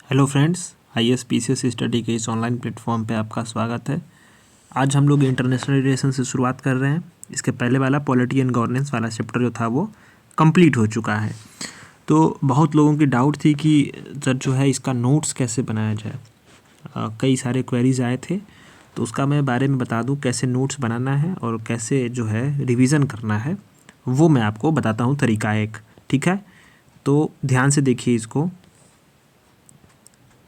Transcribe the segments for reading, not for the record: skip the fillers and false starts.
Hello friends, IAS PCS study के इस online platform पे आपका स्वागत है। आज हम लोग इंटरनेशनल रिलेशन से शुरुआत कर रहे हैं। इसके पहले वाला पॉलिटी एंड गवर्नेंस वाला चैप्टर जो था वो कंप्लीट हो चुका है। तो बहुत लोगों की डाउट थी कि सर जो है इसका नोट्स कैसे बनाया जाए। कई सारे क्वेरीज आए थे, तो उसका मैं बारे में बता दूं कैसे नोट्स बनाना है और कैसे जो है रिवीजन करना है, वो मैं आपको बताता हूँ तरीका एक। ठीक है, तो ध्यान से देखिए इसको।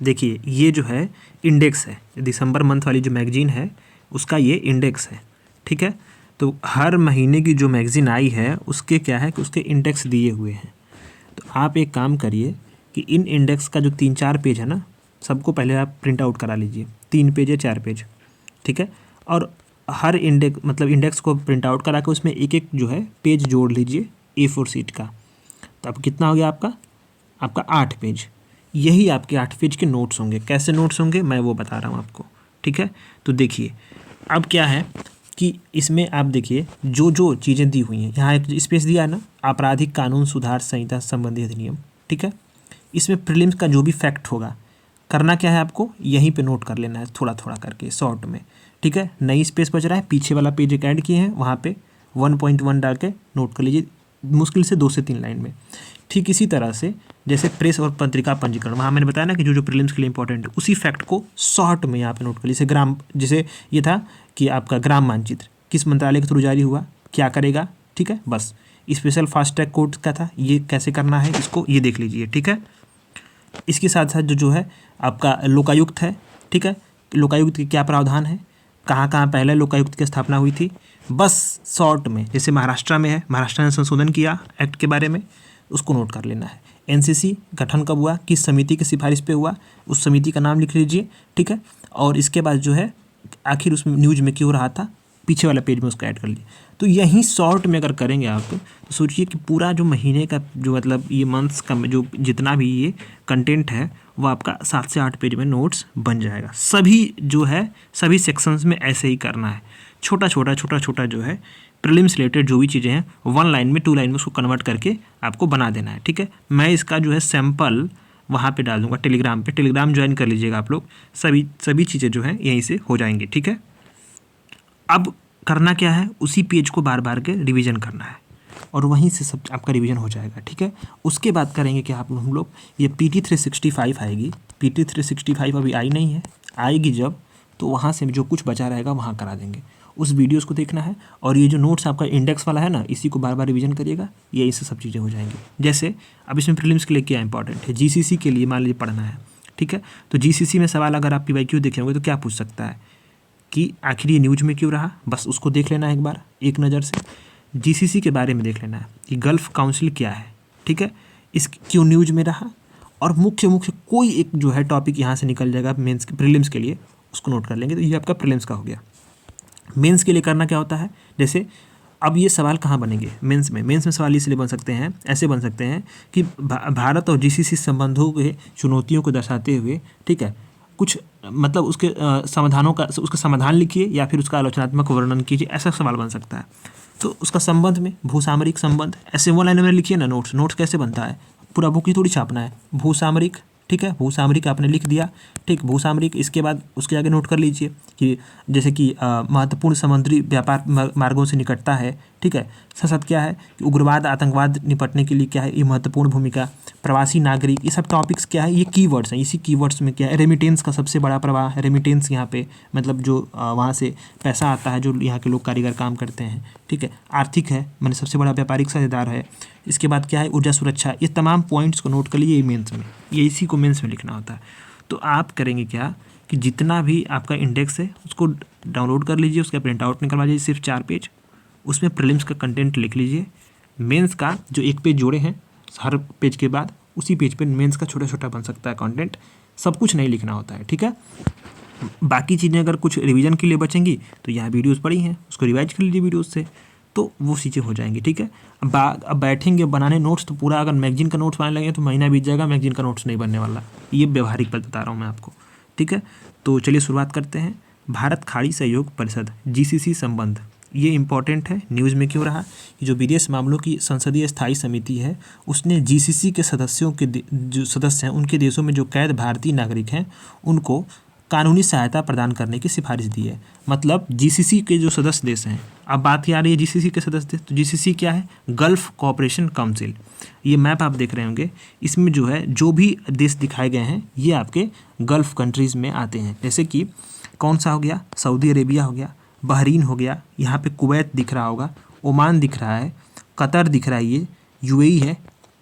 देखिए ये जो है इंडेक्स है, दिसंबर मंथ वाली जो मैगजीन है उसका ये इंडेक्स है। ठीक है, तो हर महीने की जो मैगजीन आई है उसके क्या है कि उसके इंडेक्स दिए हुए हैं। तो आप एक काम करिए कि इन इंडेक्स का जो 3-4 पेज है ना, सबको पहले आप प्रिंट आउट करा लीजिए। 3 पेज या 4 पेज, ठीक है। और हर इंडेक्स मतलब इंडेक्स को प्रिंट आउट करा के उसमें एक एक जो है पेज जोड़ लीजिए A4 शीट का। तो अब कितना हो गया आपका 8 पेज। यही आपके 8 पेज के नोट्स होंगे। कैसे नोट्स होंगे मैं वो बता रहा हूँ आपको। ठीक है, तो देखिए अब क्या है कि इसमें आप देखिए जो जो चीज़ें दी हुई हैं, यहाँ एक स्पेस दिया है ना, आपराधिक कानून सुधार संहिता संबंधी अधिनियम। ठीक है, इसमें प्रीलिम्स का जो भी फैक्ट होगा, करना क्या है आपको यहीं पे नोट कर लेना है थोड़ा थोड़ा करके शॉर्ट में। ठीक है, नई स्पेस बच रहा है, पीछे वाला पेज एक ऐड किए हैं, वहाँ पे 1.1 डाल के नोट कर लीजिए, मुश्किल से 2 से 3 लाइन में। ठीक इसी तरह से जैसे प्रेस और पत्रिका पंजीकरण, वहाँ मैंने बताया ना कि जो जो प्रीलिम्स के लिए इंपॉर्टेंट है, उसी फैक्ट को शॉर्ट में यहाँ पे नोट कर लीजिए। जैसे ये था कि आपका ग्राम मानचित्र किस मंत्रालय के थ्रू जारी हुआ, क्या करेगा। ठीक है, बस स्पेशल फास्ट ट्रैक कोर्ट का था, ये कैसे करना है इसको ये देख लीजिए। ठीक है, इसके साथ साथ जो है आपका लोकायुक्त है। ठीक है, लोकायुक्त के क्या प्रावधान है, कहाँ कहाँ पहले लोकायुक्त की स्थापना हुई थी, बस शॉर्ट में। जैसे महाराष्ट्र में है, महाराष्ट्र ने संशोधन किया एक्ट के बारे में, उसको नोट कर लेना है। एनसीसी गठन कब हुआ, किस समिति की सिफारिश पे हुआ, उस समिति का नाम लिख लीजिए। ठीक है, और इसके बाद जो है आखिर उसमें न्यूज में क्यों रहा था, पीछे वाला पेज में उसको ऐड कर लीजिए। तो यहीं शॉर्ट में अगर करेंगे आप तो सोचिए कि पूरा जो महीने का जो मतलब ये मंथ्स का जो जितना भी ये कंटेंट है वो आपका 7 से 8 पेज में नोट्स बन जाएगा। सभी जो है सभी सेक्शंस में ऐसे ही करना है। छोटा छोटा जो है प्रीलिम्स रिलेटेड जो भी चीज़ें हैं 1 लाइन में 2 लाइन में उसको कन्वर्ट करके आपको बना देना है। ठीक है, मैं इसका जो है सैम्पल वहाँ पे डाल दूँगा टेलीग्राम पे, टेलीग्राम ज्वाइन कर लीजिएगा आप लोग। सभी चीज़ें जो हैं यहीं से हो जाएंगी। ठीक है, अब करना क्या है, उसी पेज को बार बार के रिवीजन करना है और वहीं से सब आपका रिवीजन हो जाएगा। ठीक है, उसके बाद करेंगे कि हम लोग ये PT 365 आएगी। PT 365 अभी आई नहीं है, आएगी जब तो वहाँ से जो कुछ बचा रहेगा वहाँ करा देंगे। उस वीडियोस को देखना है और ये जो नोट्स आपका इंडेक्स वाला है ना, इसी को बार बार रिवीजन करिएगा, ये इससे सब चीज़ें हो जाएंगी। जैसे अब इसमें प्रीलिम्स के लिए क्या इंपॉर्टेंट है, GCC के लिए मान लीजिए पढ़ना है। ठीक है, तो GCC में सवाल अगर आप PYQ देखे होंगे तो क्या पूछ सकता है कि आखिर ये न्यूज में क्यों रहा, बस उसको देख लेना है एक बार एक नज़र से। GCC के बारे में देख लेना है कि गल्फ़ काउंसिल क्या है। ठीक है, इस क्यों न्यूज में रहा, और मुख्य कोई एक जो है टॉपिक यहाँ से निकल जाएगा मेंस के प्रीलिम्स के लिए, उसको नोट कर लेंगे। तो ये आपका प्रीलिम्स का हो गया। मेंस के लिए करना क्या होता है, जैसे अब ये सवाल कहाँ बनेंगे मेंस में सवाल इसलिए बन सकते हैं, ऐसे बन सकते हैं कि भारत और GCC संबंधों के चुनौतियों को दर्शाते हुए, ठीक है, कुछ मतलब उसके समाधानों का उसका समाधान लिखिए या फिर उसका आलोचनात्मक वर्णन कीजिए, ऐसा सवाल बन सकता है। तो उसका संबंध में भूसामरिक संबंध ऐसे 1 लाइन में लिखिए ना। नोट्स कैसे बनता है, पूरा बुक ही थोड़ी छापना है। भूसामरिक, ठीक है, भूसामरिक आपने लिख दिया। ठीक, भूसामरिक, इसके बाद उसके आगे नोट कर लीजिए कि जैसे कि महत्वपूर्ण समुद्री व्यापार मार्गों से निकटता है। ठीक है, साथ क्या है कि उग्रवाद आतंकवाद निपटने के लिए क्या है ये महत्वपूर्ण भूमिका, प्रवासी नागरिक, ये सब टॉपिक्स क्या है, ये कीवर्ड्स हैं। इसी कीवर्ड्स में क्या है, रेमिटेंस का सबसे बड़ा प्रवाह है। रेमिटेंस यहाँ पे मतलब जो वहाँ से पैसा आता है, जो यहाँ के लोग कारीगर काम करते हैं। ठीक है, आर्थिक है, मैंने सबसे बड़ा व्यापारिक साझेदार है। इसके बाद क्या है, ऊर्जा सुरक्षा। ये तमाम पॉइंट्स को नोट कर लीजिए मेंस में, ये इसी को मेंस में लिखना होता है। तो आप करेंगे क्या कि जितना भी आपका इंडेक्स है उसको डाउनलोड कर लीजिए, उसका प्रिंट आउट निकलवा लीजिए, सिर्फ 4 पेज, उसमें प्रीलिम्स का कंटेंट लिख लीजिए। मेंस का जो एक पेज जोड़े हैं हर पेज के बाद, उसी पेज पे मेंस का छोटा छोटा बन सकता है कंटेंट, सब कुछ नहीं लिखना होता है। ठीक है, बाकी चीज़ें अगर कुछ रिवीजन के लिए बचेंगी तो यहाँ वीडियोस पड़ी हैं, उसको रिवाइज कर लीजिए वीडियोस से, तो वो चीज़ें हो जाएंगी। ठीक है, अब बैठेंगे बनाने नोट्स तो पूरा अगर मैगजीन का नोट्स बनाने लगे तो महीना बीत जाएगा, मैगजीन का नोट्स नहीं बनने वाला। ये व्यवहारिक बात बता रहा हूँ मैं आपको। ठीक है, तो चलिए शुरुआत करते हैं। भारत खाड़ी सहयोग परिषद GCC संबंध, ये इम्पॉर्टेंट है, न्यूज़ में क्यों रहा कि जो विदेश मामलों की संसदीय स्थायी समिति है उसने जीसीसी के सदस्यों के जो सदस्य हैं उनके देशों में जो कैद भारतीय नागरिक हैं उनको कानूनी सहायता प्रदान करने की सिफारिश दी है। मतलब जीसीसी के जो सदस्य देश हैं, अब बात आ रही है जीसीसी के सदस्य देश, तो जीसीसी क्या है? Gulf cooperation council. ये मैप आप देख रहे होंगे, इसमें जो है जो भी देश दिखाए गए हैं ये आपके गल्फ कंट्रीज़ में आते हैं। जैसे कि कौन सा हो गया? सऊदी अरेबिया हो गया, बहरीन हो गया, यहाँ पे कुवैत दिख रहा होगा, ओमान दिख रहा है, कतर दिख रहा है, ये यूएई है,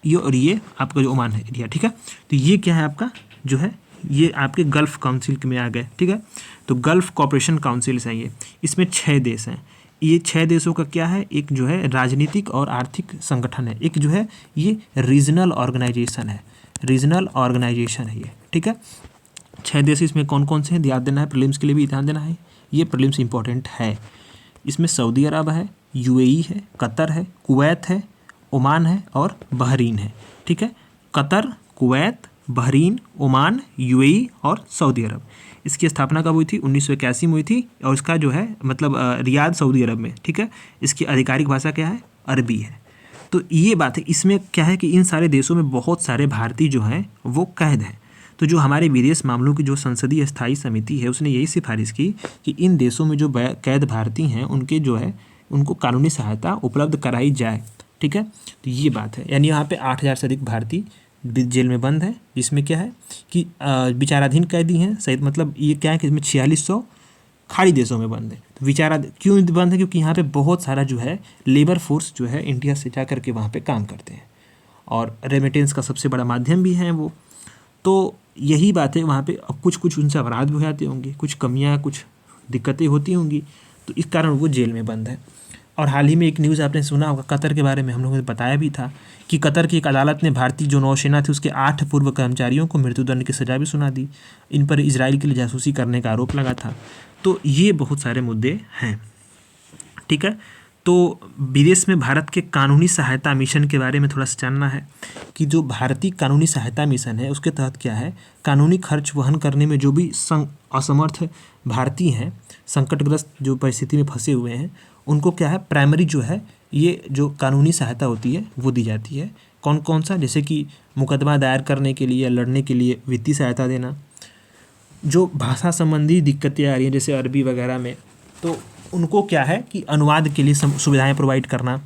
ये और ये आपका जो ओमान है एरिया, ठीक है। तो ये क्या है आपका जो है ये आपके गल्फ काउंसिल में आ गए, ठीक है। तो गल्फ कोऑपरेशन काउंसिल है ये, इसमें 6 देश हैं। ये 6 देशों का क्या है? एक जो है राजनीतिक और आर्थिक संगठन है, एक जो है ये रीजनल ऑर्गेनाइजेशन है, रीजनल ऑर्गेनाइजेशन है ये, ठीक है। 6 देश इसमें कौन कौन से हैं ध्यान देना है, प्रीलिम्स के लिए भी ध्यान देना है, ये प्रीलिम्स इंपॉर्टेंट है। इसमें सऊदी अरब है, यूएई है, कतर है, कुवैत है, ओमान है और बहरीन है, ठीक है। Qatar, Kuwait, Bahrain, Oman, UAE और सऊदी अरब। इसकी स्थापना कब हुई थी? 1981 में हुई थी और इसका जो है मतलब रियाद सऊदी अरब में, ठीक है। इसकी आधिकारिक भाषा क्या है? अरबी है। तो ये बात है, इसमें क्या है कि इन सारे देशों में बहुत सारे भारतीय जो हैं वो कैद हैं। तो जो हमारे विदेश मामलों की जो संसदीय स्थायी समिति है उसने यही सिफारिश की कि इन देशों में जो कैद भारतीय हैं उनके जो है उनको कानूनी सहायता उपलब्ध कराई जाए, ठीक है। तो ये बात है, यानी यहाँ पे 8000 से अधिक भारतीय जेल में बंद है, जिसमें क्या है कि विचाराधीन कैदी हैं सहित, मतलब ये क्या है कि इसमें 4600 खाड़ी देशों में बंद है। तो क्यों बंद है? क्योंकि यहाँ पे बहुत सारा जो है लेबर फोर्स जो है इंडिया से जा करके वहाँ पे काम करते हैं और रेमिटेंस का सबसे बड़ा माध्यम भी है वो। तो यही बात है, वहाँ पे अब कुछ उनसे अपराध भी हो जाते होंगे, कुछ कमियाँ, कुछ दिक्कतें होती होंगी, तो इस कारण वो जेल में बंद है। और हाल ही में एक न्यूज़ आपने सुना होगा कतर के बारे में, हम लोगों ने बताया भी था कि कतर की एक अदालत ने भारतीय जो नौसेना थी उसके 8 पूर्व कर्मचारियों को मृत्युदंड की सज़ा भी सुना दी। इन पर इजराइल के लिए जासूसी करने का आरोप लगा था। तो ये बहुत सारे मुद्दे हैं, ठीक है। तो विदेश में भारत के कानूनी सहायता मिशन के बारे में थोड़ा सा जानना है कि जो भारतीय कानूनी सहायता मिशन है उसके तहत क्या है, कानूनी खर्च वहन करने में जो भी असमर्थ भारतीय हैं, संकटग्रस्त जो परिस्थिति में फंसे हुए हैं, उनको क्या है प्राइमरी जो है ये जो कानूनी सहायता होती है वो दी जाती है। कौन कौन सा? जैसे कि मुकदमा दायर करने के लिए या लड़ने के लिए वित्तीय सहायता देना, जो भाषा संबंधी दिक्कतें आ रही हैं जैसे अरबी वगैरह में, तो उनको क्या है कि अनुवाद के लिए सुविधाएं प्रोवाइड करना,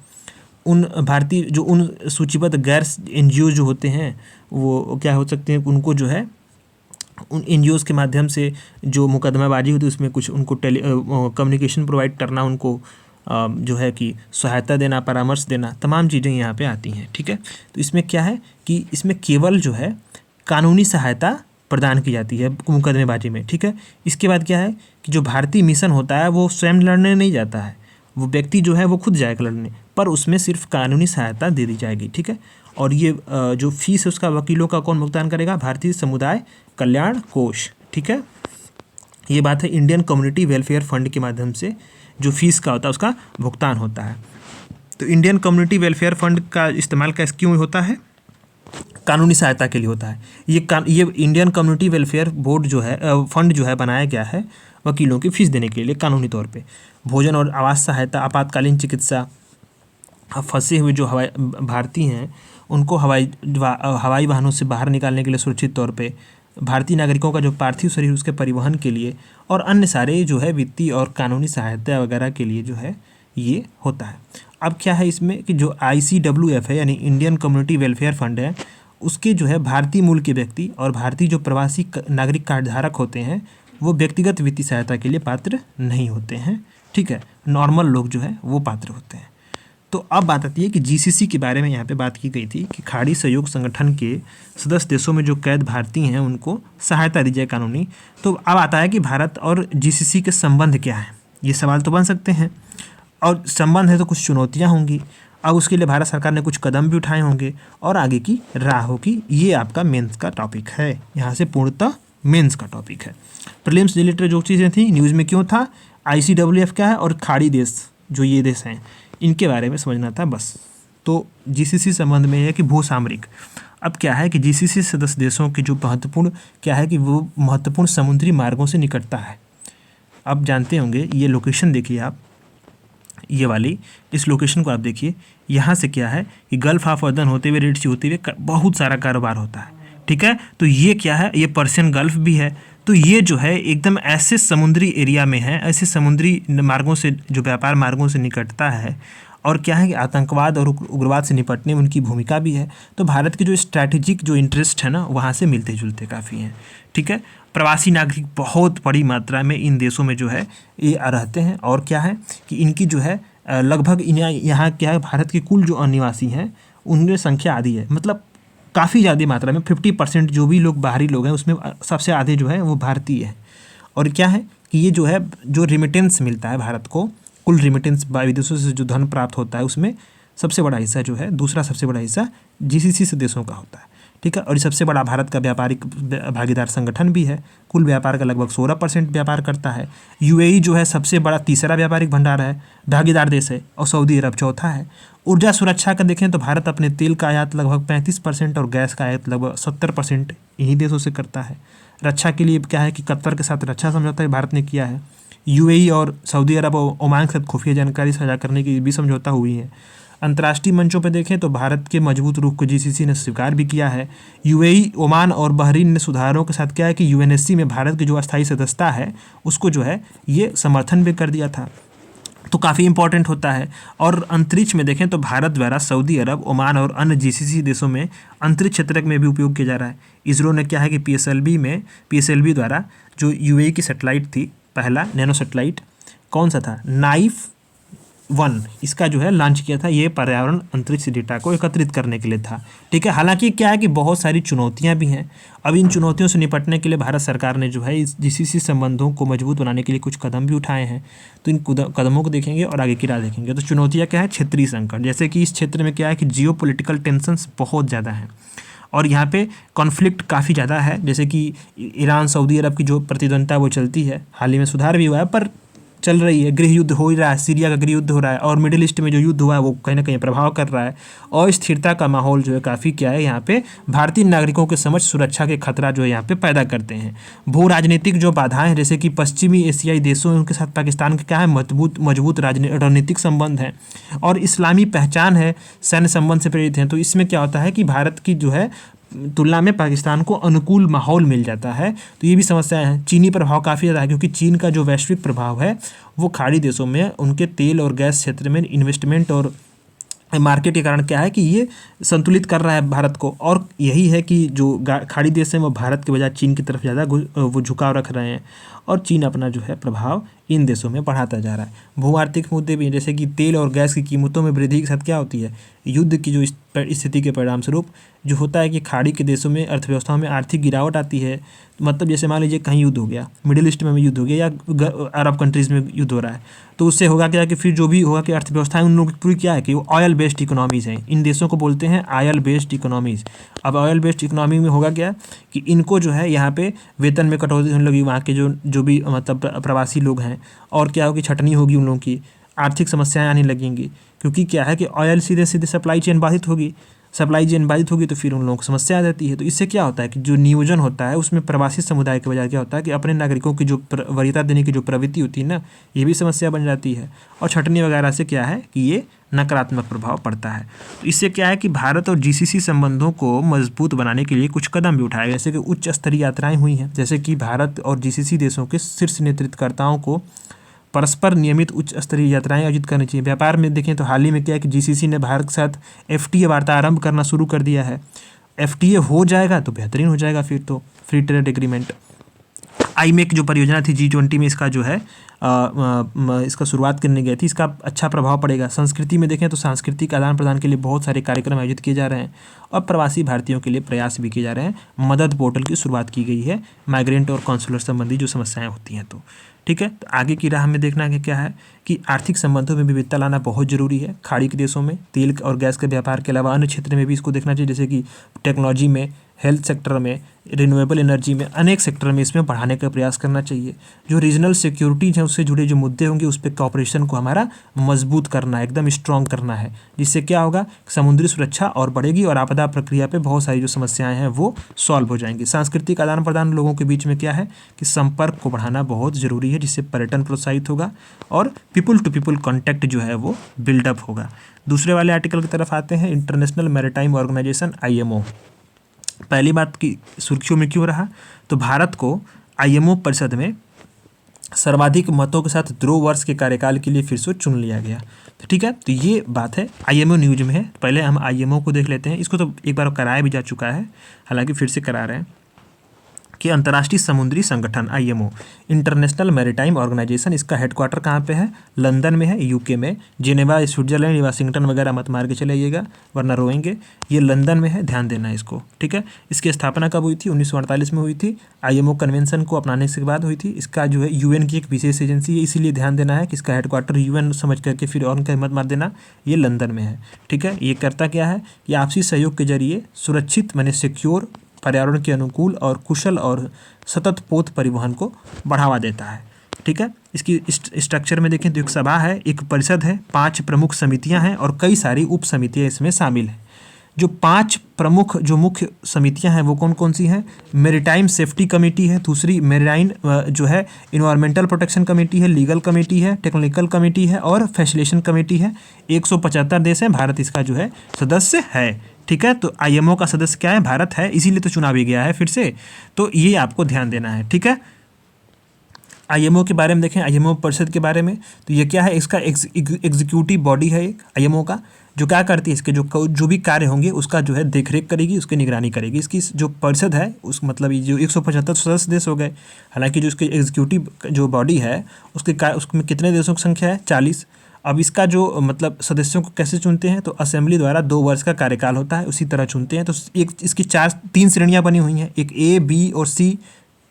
उन भारतीय जो उन सूचीबद्ध गैर एनजीओ जो होते हैं वो क्या हो सकते हैं, उनको जो है उन एनजीओज़ के माध्यम से जो मुकदमाबाजी होती है उसमें कुछ उनको कम्युनिकेशन प्रोवाइड करना, उनको जो है कि सहायता देना, परामर्श देना, तमाम चीज़ें यहाँ पे आती हैं, ठीक है। तो इसमें क्या है कि इसमें केवल जो है कानूनी सहायता प्रदान की जाती है मुकदमेबाजी में, ठीक है। इसके बाद क्या है कि जो भारतीय मिशन होता है वो स्वयं लड़ने नहीं जाता है, वो व्यक्ति जो है वो खुद जाएगा लड़ने, पर उसमें सिर्फ कानूनी सहायता दे दी जाएगी, ठीक है। और ये जो फीस है उसका वकीलों का कौन भुगतान करेगा? भारतीय समुदाय कल्याण कोष, ठीक है। ये बात है, इंडियन कम्युनिटी वेलफेयर फंड के माध्यम से जो फीस का होता है उसका भुगतान होता है। तो इंडियन कम्युनिटी वेलफेयर फंड का इस्तेमाल क्यों होता है? कानूनी सहायता के लिए होता है। ये इंडियन कम्युनिटी वेलफेयर बोर्ड जो है फंड जो है बनाया गया है वकीलों की फीस देने के लिए कानूनी तौर पे, भोजन और आवास सहायता, आपातकालीन चिकित्सा, फंसे हुए जो भारतीय हैं उनको हवाई वाहनों से बाहर निकालने के लिए सुरक्षित तौर पे, भारतीय नागरिकों का जो पार्थिव शरीर उसके परिवहन के लिए, और अन्य सारे जो है वित्तीय और कानूनी सहायता वगैरह के लिए जो है ये होता है। अब क्या है इसमें कि जो ICWF है यानी इंडियन कम्युनिटी वेलफेयर फंड है, उसके जो है भारतीय मूल के व्यक्ति और भारतीय जो प्रवासी नागरिक कार्ड धारक होते हैं वो व्यक्तिगत वित्तीय सहायता के लिए पात्र नहीं होते हैं, ठीक है। नॉर्मल लोग जो है वो पात्र होते हैं। तो अब बात आती है कि GCC के बारे में यहाँ पे बात की गई थी कि खाड़ी सहयोग संगठन के सदस्य देशों में जो कैद भारतीय हैं उनको सहायता दी जाए कानूनी। तो अब आता है कि भारत और GCC के संबंध क्या है, ये सवाल तो बन सकते हैं, और संबंध है तो कुछ चुनौतियाँ होंगी। अब उसके लिए भारत सरकार ने कुछ कदम भी उठाए होंगे और आगे की राह होगी। ये आपका मेंस का टॉपिक है, यहाँ से पूर्णतः मेंस का टॉपिक है। प्रीलिम्स रिलेटेड जो चीज़ें थी न्यूज़ में क्यों था, ICWF क्या है और खाड़ी देश जो ये देश हैं इनके बारे में समझना था बस। तो GCC संबंध में है कि भूसामरिक, अब क्या है कि GCC सदस्य देशों की जो महत्वपूर्ण क्या है कि वो महत्वपूर्ण समुद्री मार्गों से निकटता है। अब जानते होंगे ये लोकेशन देखिए आप, ये वाली इस लोकेशन को आप देखिए, यहाँ से क्या है कि गल्फ ऑफ अदन होते हुए, रेड सी होते हुए बहुत सारा कारोबार होता है। ठीक है, तो ये क्या है, ये पर्शियन गल्फ भी है। तो ये जो है एकदम ऐसे समुद्री एरिया में है, ऐसे समुद्री मार्गों से, जो व्यापार मार्गों से निकटता है, और क्या है कि आतंकवाद और उग्रवाद से निपटने में उनकी भूमिका भी है। तो भारत के जो स्ट्रैटेजिक जो इंटरेस्ट है ना, वहाँ से मिलते जुलते काफ़ी हैं। ठीक है, प्रवासी नागरिक बहुत बड़ी मात्रा में इन देशों में जो है ये रहते हैं, और क्या है कि इनकी जो है लगभग यहाँ क्या है, भारत के कुल जो अनिवासी हैं उनकी संख्या आधी है, मतलब काफ़ी ज़्यादा मात्रा में 50% जो भी लोग बाहरी लोग हैं उसमें सबसे आधे जो है वो भारतीय हैं। और क्या है कि ये जो है, जो रिमिटेंस मिलता है भारत को, कुल रिमिटेंस विदेशों से जो धन प्राप्त होता है उसमें सबसे बड़ा हिस्सा जो है, दूसरा सबसे बड़ा हिस्सा जीसीसी से देशों का होता है। ठीक है, और ये सबसे बड़ा भारत का व्यापारिक भागीदार संगठन भी है, कुल व्यापार का लगभग 16% व्यापार करता है। यूएई जो है सबसे बड़ा तीसरा व्यापारिक भंडार है, भागीदार देश है, और सऊदी अरब चौथा है। ऊर्जा सुरक्षा का देखें तो भारत अपने तेल का आयात लगभग 35% और गैस का आयात लगभग 70% इन्हीं देशों से करता है। रक्षा के लिए क्या है कि कतर के साथ रक्षा समझौता भारत ने किया है। यूएई और सऊदी अरब और ओमान के साथ खुफिया जानकारी साझा करने की भी समझौता हुई है। अंतर्राष्ट्रीय मंचों पर देखें तो भारत के मजबूत रुख को जीसीसी ने स्वीकार भी किया है। यूएई, ओमान और बहरीन ने सुधारों के साथ क्या है कि यूएनएससी में भारत की जो अस्थायी सदस्यता है उसको जो है ये समर्थन भी कर दिया था, तो काफ़ी इंपॉर्टेंट होता है। और अंतरिक्ष में देखें तो भारत द्वारा सऊदी अरब, ओमान और अन्य जीसीसी देशों में अंतरिक्ष क्षेत्र में भी उपयोग किया जा रहा है। इसरो ने क्या है कि पीएसएलवी द्वारा जो यूएई की सैटेलाइट थी, पहला नैनो सैटेलाइट कौन सा था, नाइफ 1, इसका जो है लॉन्च किया था। ये पर्यावरण अंतरिक्ष डेटा को एकत्रित करने के लिए था। ठीक है, हालांकि क्या है कि बहुत सारी चुनौतियां भी हैं। अब इन चुनौतियों से निपटने के लिए भारत सरकार ने जो है इस जीसीसी संबंधों को मजबूत बनाने के लिए कुछ कदम भी उठाए हैं। तो इन कदमों को देखेंगे और आगे की राह देखेंगे। तो चुनौतियाँ क्या है, क्षेत्रीय संकट, जैसे कि इस क्षेत्र में क्या है कि जियो पोलिटिकल टेंशंस बहुत ज़्यादा हैं और यहाँ पे कॉन्फ्लिक्ट काफ़ी ज़्यादा है। जैसे कि ईरान सऊदी अरब की जो प्रतिद्वंद्विता वो चलती है, हाल ही में सुधार भी हुआ है पर चल रही है। गृह युद्ध हो ही रहा है, सीरिया का गृह युद्ध हो रहा है, और मिडिल ईस्ट में जो युद्ध हुआ है वो कहीं ना कहीं प्रभाव कर रहा है। और स्थिरता का माहौल जो है काफ़ी क्या है, यहाँ पे भारतीय नागरिकों के समझ सुरक्षा के खतरा जो है यहाँ पे पैदा करते हैं। भू राजनीतिक जो बाधाएं हैं, जैसे कि पश्चिमी एशियाई देशों उनके साथ पाकिस्तान के क्या है मजबूत रणनीतिक संबंध है, और इस्लामी पहचान है, सैन्य संबंध से प्रेरित हैं। तो इसमें क्या होता है कि भारत की जो है तुलना में पाकिस्तान को अनुकूल माहौल मिल जाता है। तो ये भी समस्याएं हैं। चीनी प्रभाव काफ़ी ज़्यादा है, क्योंकि चीन का जो वैश्विक प्रभाव है वो खाड़ी देशों में उनके तेल और गैस क्षेत्र में इन्वेस्टमेंट और मार्केट के कारण क्या है कि ये संतुलित कर रहा है भारत को। और यही है कि जो खाड़ी देश हैं वो भारत के बजाय चीन की तरफ ज़्यादा वो झुकाव रख रहे हैं, और चीन अपना जो है प्रभाव इन देशों में बढ़ाता जा रहा है। भू आर्थिक मुद्दे भी, जैसे कि तेल और गैस की कीमतों में वृद्धि के साथ क्या होती है, युद्ध की जो स्थिति के परिणाम स्वरूप जो होता है कि खाड़ी के देशों में अर्थव्यवस्थाओं में आर्थिक गिरावट आती है। मतलब जैसे मान लीजिए कहीं युद्ध हो गया, मिडिल ईस्ट में युद्ध हो गया या अरब कंट्रीज़ में युद्ध हो रहा है, तो उससे होगा क्या कि फिर जो भी होगा कि अर्थव्यवस्थाएं उन लोगों की पूरी क्या है कि वो ऑयल बेस्ड इकोनॉमीज़ हैं। इन देशों को बोलते हैं ऑयल बेस्ड इकोनॉमीज़। अब ऑयल बेस्ड इकोनॉमी में होगा क्या कि इनको जो है यहाँ पे वेतन में कटौती होने लगी, वहाँ के जो भी मतलब प्रवासी लोग हैं, और क्या होगी, छटनी होगी उन लोगों की, आर्थिक समस्याएं आने लगेंगी। क्योंकि क्या है कि ऑयल सीधे सीधे सप्लाई चेन बाधित होगी, तो फिर उन लोगों को समस्या आ जाती है। तो इससे क्या होता है कि जो नियोजन होता है उसमें प्रवासी समुदाय के बजाय क्या होता है कि अपने नागरिकों की जो वरीयता देने की जो प्रवृत्ति होती है ना, ये भी समस्या बन जाती है। और छटनी वगैरह से क्या है कि ये नकारात्मक प्रभाव पड़ता है। तो इससे क्या है कि भारत और जीसीसी संबंधों को मजबूत बनाने के लिए कुछ कदम भी उठाए, जैसे कि उच्च स्तरीय यात्राएं हुई हैं, जैसे कि भारत और जीसीसी देशों के शीर्ष नेतृत्वकर्ताओं को परस्पर नियमित उच्च स्तरीय यात्राएं आयोजित करनी चाहिए। व्यापार में देखें तो हाल ही में क्या है कि जीसीसी ने भारत के साथ एफटीए वार्ता आरंभ करना शुरू कर दिया है। एफटीए हो जाएगा तो बेहतरीन हो जाएगा, फिर तो फ्री ट्रेड एग्रीमेंट। आईमेक जो परियोजना थी G20 में इसका जो है इसका शुरुआत करने गई थी, इसका अच्छा प्रभाव पड़ेगा। संस्कृति में देखें तो सांस्कृतिक आदान प्रदान के लिए बहुत सारे कार्यक्रम आयोजित किए जा रहे हैं, और प्रवासी भारतीयों के लिए प्रयास भी किए जा रहे हैं। मदद पोर्टल की शुरुआत की गई है माइग्रेंट और कॉन्सुलर संबंधी जो समस्याएं होती हैं। तो ठीक है, तो आगे की राह में देखना क्या है कि आर्थिक संबंधों में विविधता लाना बहुत ज़रूरी है। खाड़ी के देशों में तेल और गैस के व्यापार के अलावा अन्य क्षेत्र में भी इसको देखना चाहिए, जैसे कि टेक्नोलॉजी में हेल्थ सेक्टर में, रिन्यूएबल एनर्जी में, अनेक सेक्टर में इसमें बढ़ाने का प्रयास करना चाहिए। जो रीजनल सिक्योरिटीज हैं उससे जुड़े जो मुद्दे होंगे उस पर कॉपरेशन को हमारा मजबूत करना है, एकदम स्ट्रॉन्ग करना है, जिससे क्या होगा, समुद्री सुरक्षा और बढ़ेगी और आपदा प्रक्रिया पे बहुत सारी जो समस्याएं हैं वो सॉल्व हो जाएंगी। सांस्कृतिक आदान प्रदान लोगों के बीच में क्या है कि संपर्क को बढ़ाना बहुत ज़रूरी है, जिससे पर्यटन प्रोत्साहित होगा और पीपल टू पीपल कॉन्टैक्ट जो है वो बिल्डअप होगा। दूसरे वाले आर्टिकल की तरफ आते हैं, इंटरनेशनल मैरीटाइम ऑर्गेनाइजेशन IMO। पहली बात की सुर्खियों में क्यों रहा, तो भारत को IMO परिषद में सर्वाधिक मतों के साथ 2 वर्ष के कार्यकाल के लिए फिर से चुन लिया गया। तो ठीक है, तो ये बात है IMO न्यूज में है। पहले हम IMO को देख लेते हैं। इसको तो एक बार कराया भी जा चुका है, हालांकि फिर से करा रहे हैं कि अंतर्राष्ट्रीय समुद्री संगठन IMO, इंटरनेशनल मैरीटाइम ऑर्गेनाइजेशन, इसका हेडक्वार्टर कहाँ पे है, लंदन में है, UK में। जेनेवा, स्विट्जरलैंड, वाशिंगटन वगैरह मत मार के चले जाइएगा वरना रोएंगे। ये लंदन में है, ध्यान देना इसको, ठीक है। इसकी स्थापना कब हुई थी, 1948 में हुई थी। IMO कन्वेंशन को अपनाने के बाद हुई थी। इसका जो है UN की एक विशेष एजेंसी है, इसीलिए ध्यान देना है कि इसका हेडक्वार्टर UN समझ करके फिर और उनका मत मार देना, ये लंदन में है, ठीक है। ये करता क्या है कि आपसी सहयोग के जरिए सुरक्षित माने सिक्योर, पर्यावरण के अनुकूल और कुशल और सतत पोत परिवहन को बढ़ावा देता है, ठीक है। इसकी स्ट्रक्चर में देखें तो एक सभा है, एक परिषद है, 5 प्रमुख समितियां हैं और कई सारी उप समितियां इसमें शामिल हैं। जो 5 प्रमुख जो मुख्य समितियां हैं वो कौन कौन सी हैं, मेरीटाइम सेफ्टी कमेटी है, दूसरी मेरीटाइम जो है इन्वायरमेंटल प्रोटेक्शन कमेटी है, लीगल कमेटी है, टेक्निकल कमेटी है और फैसिलिटेशन कमेटी है। 175 देश हैं, भारत इसका जो है सदस्य है, ठीक है। तो IMO का सदस्य क्या है, भारत है, इसीलिए तो चुना भी गया है फिर से, तो ये आपको ध्यान देना है, ठीक है। IMO के बारे में देखें, IMO परिषद के बारे में, तो ये क्या है, इसका एग्जीक्यूटिव बॉडी है एक IMO का, जो क्या करती है, इसके जो भी कार्य होंगे उसका जो है देखरेख करेगी, उसकी निगरानी करेगी। इसकी जो परिषद है उस मतलब ये जो 175 सदस्य देश हो गए, हालांकि जो इसके एग्जीक्यूटिव जो बॉडी है उसमें कितने देशों की संख्या है, 40। अब इसका जो मतलब सदस्यों को कैसे चुनते हैं, तो असेंबली द्वारा 2 वर्ष का कार्यकाल होता है, उसी तरह चुनते हैं। तो एक इसकी 3 श्रेणियां बनी हुई हैं, एक A, B और C।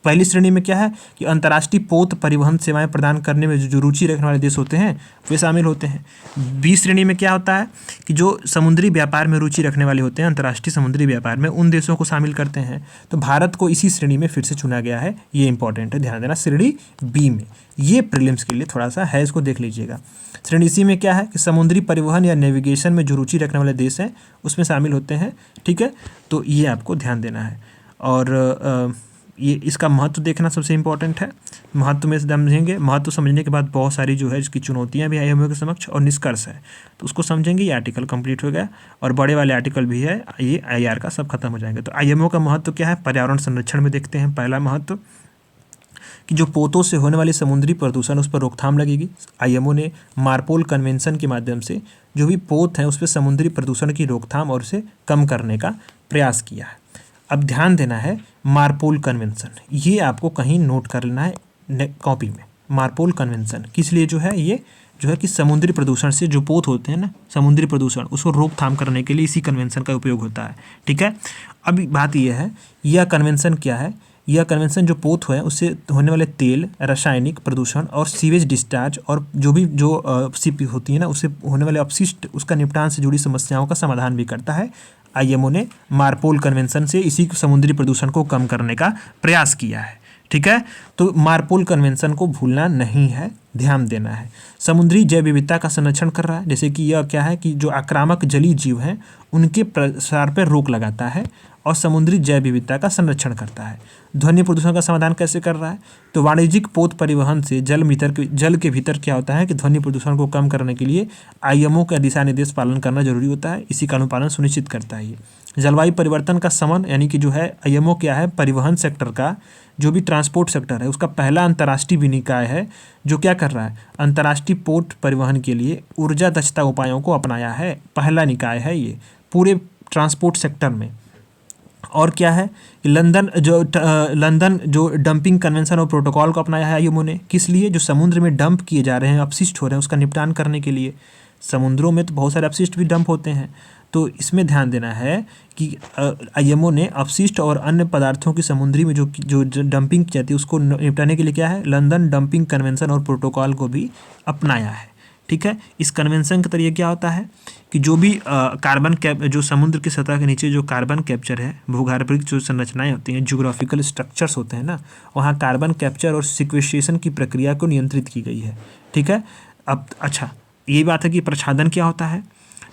पहली श्रेणी में क्या है कि अंतर्राष्ट्रीय पोत परिवहन सेवाएं प्रदान करने में जो रुचि रखने वाले देश होते हैं वे शामिल होते हैं। B श्रेणी में क्या होता है कि जो समुद्री व्यापार में रुचि रखने वाले होते हैं, अंतर्राष्ट्रीय समुद्री व्यापार में, उन देशों को शामिल करते हैं। तो भारत को इसी श्रेणी में फिर से चुना गया है, ये इंपॉर्टेंट है, ध्यान देना। श्रेणी B में, ये प्रीलिम्स के लिए थोड़ा सा है, इसको देख लीजिएगा। श्रेणी C में क्या है कि समुद्री परिवहन या नेविगेशन में जो रुचि रखने वाले देश हैं उसमें शामिल होते हैं, ठीक है। तो ये आपको ध्यान देना है। और ये इसका महत्व देखना सबसे इम्पोर्टेंट है। महत्व में समझेंगे, महत्व समझने के बाद बहुत सारी जो है इसकी चुनौतियां भी IMO के समक्ष और निष्कर्ष है, तो उसको समझेंगे। ये आर्टिकल कंप्लीट हो गया और बड़े वाले आर्टिकल भी है, ये IR का सब खत्म हो जाएंगे। तो IMO का महत्व क्या है, पर्यावरण संरक्षण में देखते हैं। पहला महत्व कि जो पोतों से होने वाली समुद्री प्रदूषण उस पर रोकथाम लगेगी। IMO ने मार्पोल कन्वेंशन के माध्यम से जो भी पोत हैं उस पर समुद्री प्रदूषण की रोकथाम और उसे कम करने का प्रयास किया है। अब ध्यान देना है, मार्पोल कन्वेंशन, ये आपको कहीं नोट कर लेना है कॉपी में। मार्पोल कन्वेंशन किस लिए जो है, ये जो है कि समुद्री प्रदूषण से जो पोत होते हैं ना, समुद्री प्रदूषण, उसको रोकथाम करने के लिए इसी कन्वेंशन का उपयोग होता है, ठीक है। अब बात यह है, यह कन्वेंशन क्या है, यह कन्वेंशन जो पोत है उससे होने वाले तेल, रासायनिक प्रदूषण और सीवेज डिस्चार्ज और जो भी जो सिप होती है ना, उससे होने वाले अपशिष्ट, उसका निपटान से जुड़ी समस्याओं का समाधान भी करता है। IMO ने मार्पोल कन्वेंशन से इसी समुद्री प्रदूषण को कम करने का प्रयास किया है, ठीक है। तो मार्पोल कन्वेंशन को भूलना नहीं है, ध्यान देना है। समुद्री जैव विविधता का संरक्षण कर रहा है, जैसे कि यह क्या है कि जो आक्रामक जलीय जीव हैं उनके प्रसार पर रोक लगाता है और समुद्री जैव विविधता का संरक्षण करता है। ध्वनि प्रदूषण का समाधान कैसे कर रहा है, तो वाणिज्यिक पोत परिवहन से जल के भीतर क्या होता है कि ध्वनि प्रदूषण को कम करने के लिए IMO का दिशा निर्देश पालन करना जरूरी होता है, इसी का अनुपालन सुनिश्चित करता है। ये जलवायु परिवर्तन का समन, यानी कि जो है IMO क्या है, परिवहन सेक्टर का जो भी ट्रांसपोर्ट सेक्टर है उसका पहला अंतर्राष्ट्रीय विनिकाय है, जो क्या कर रहा है, अंतर्राष्ट्रीय पोत परिवहन के लिए ऊर्जा दक्षता उपायों को अपनाया है। पहला निकाय है ये पूरे ट्रांसपोर्ट सेक्टर में। और क्या है, लंदन जो डंपिंग कन्वेंशन और प्रोटोकॉल को अपनाया है IMO ने, किस लिए, जो समुद्र में डंप किए जा रहे हैं, अपशिष्ट हो रहे हैं, उसका निपटान करने के लिए। समुद्रों में तो बहुत सारे अपशिष्ट भी डंप होते हैं, तो इसमें ध्यान देना है कि IMO ने अपशिष्ट और अन्य पदार्थों की समुद्री में जो डंपिंग की जाती है उसको निपटाने के लिए क्या है, लंदन डंपिंग कन्वेंशन और प्रोटोकॉल को भी अपनाया है, ठीक है। इस कन्वेंशन के तरीके क्या होता है कि जो भी जो समुद्र की सतह के नीचे जो कार्बन कैप्चर है, भूगर्भिक जो संरचनाएं होती हैं, ज्योग्राफिकल स्ट्रक्चर्स होते हैं ना, वहाँ कार्बन कैप्चर और सिक्वेस्ट्रेशन की प्रक्रिया को नियंत्रित की गई है। ठीक है। अब अच्छा, ये बात है कि प्रच्छादन क्या होता है।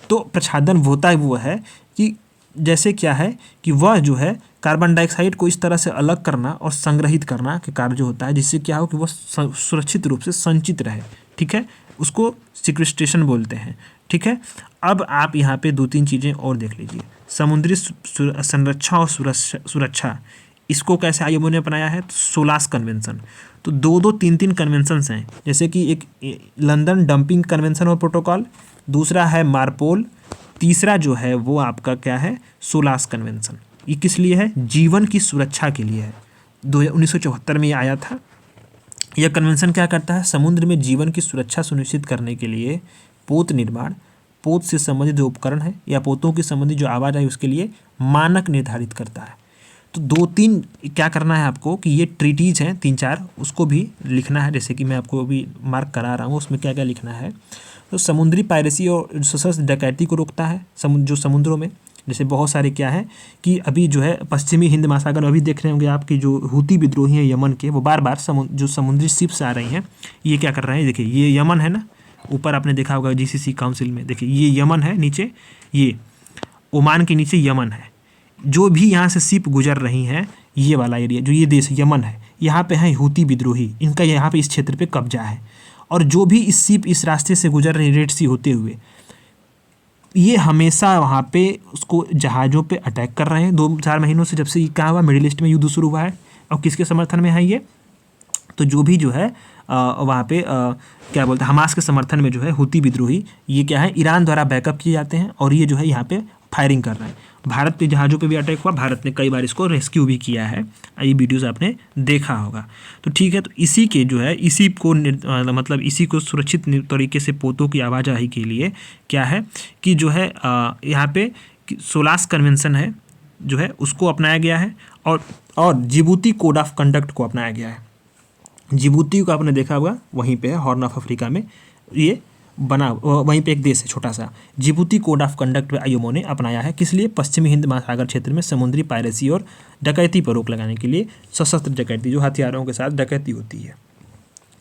तो प्रच्छादन होता है वो है कि जैसे क्या है कि वह जो है कार्बन डाइऑक्साइड को इस तरह से अलग करना और संग्रहित करना के कार्य जो होता है, जिससे क्या हो कि वह सुरक्षित रूप से संचित रहे। ठीक है, उसको सिक्वेस्ट्रेशन बोलते हैं। ठीक है। अब आप यहाँ पे 2-3 चीज़ें और देख लीजिए। समुद्री संरक्षण और सुरक्षा, इसको कैसे आईएमओ ने अपनाया है, तो सोलास कन्वेंशन। तो 2-2, 3-3 कन्वेंशंस हैं, जैसे कि एक लंदन डंपिंग कन्वेंशन और प्रोटोकॉल, दूसरा है मार्पोल, तीसरा जो है वो आपका क्या है, सोलास कन्वेंशन। ये किस लिए है, जीवन की सुरक्षा के लिए है। 1974 में ये आया था। यह कन्वेंशन क्या करता है, समुद्र में जीवन की सुरक्षा सुनिश्चित करने के लिए पोत निर्माण, पोत से संबंधित जो उपकरण है या पोतों की संबंधित जो आवाज़ आई उसके लिए मानक निर्धारित करता है। तो 2-3 क्या करना है आपको कि ये ट्रीटीज हैं 3-4, उसको भी लिखना है, जैसे कि मैं आपको अभी मार्क करा रहा हूँ, उसमें क्या क्या लिखना है। तो समुद्री पायरेसी और सशस्त्र डकैती को रोकता है जो समुद्रों में, जैसे बहुत सारे क्या है कि अभी जो है पश्चिमी हिंद महासागर में अभी देख रहे होंगे आपकी जो हूती विद्रोही हैं यमन के, वो बार बार जो समुद्री शिप्स आ रही हैं, ये क्या कर रहे हैं, देखिए ये यमन है ना, ऊपर आपने देखा होगा जीसीसी काउंसिल में, देखिए ये यमन है, नीचे ये ओमान के नीचे यमन है। जो भी यहाँ से शिप गुजर रही हैं, ये वाला एरिया जो ये देश यमन है, यहाँ पे हैं हूती विद्रोही, इनका यहाँ पे इस क्षेत्र पे कब्जा है। और जो भी इस शिप इस रास्ते से गुजर रही रेड सी होते हुए, ये हमेशा वहाँ पे उसको जहाज़ों पे अटैक कर रहे हैं। 2-4 महीनों से जब से ये क्या हुआ, मिडिल ईस्ट में युद्ध शुरू हुआ है। और किसके समर्थन में है ये, तो जो भी जो है वहाँ पे क्या बोलते हैं, हमास के समर्थन में जो है हूती विद्रोही, ये क्या है, ईरान द्वारा बैकअप किए जाते हैं और ये जो है यहाँ पे फायरिंग कर रहे हैं। भारत के जहाज़ों पे भी अटैक हुआ, भारत ने कई बार इसको रेस्क्यू भी किया है, ये वीडियोस आपने देखा होगा। तो ठीक है, तो इसी के जो है इसी को मतलब इसी को सुरक्षित तरीके से पोतों की आवाजाही के लिए क्या है कि जो है यहाँ पे सोलास कन्वेंशन है जो है उसको अपनाया गया है, और जिबूती कोड ऑफ कंडक्ट को अपनाया गया है। जिबूती को आपने देखा होगा, वहीं पे है, हॉर्न ऑफ अफ्रीका में ये बना, वहीं पे एक देश है छोटा सा। Djibouti code of conduct IMO ने अपनाया है, किस लिए, पश्चिमी हिंद महासागर क्षेत्र में समुद्री पायरेसी और डकैती पर रोक लगाने के लिए। सशस्त्र डकैती, जो हथियारों के साथ डकैती होती है।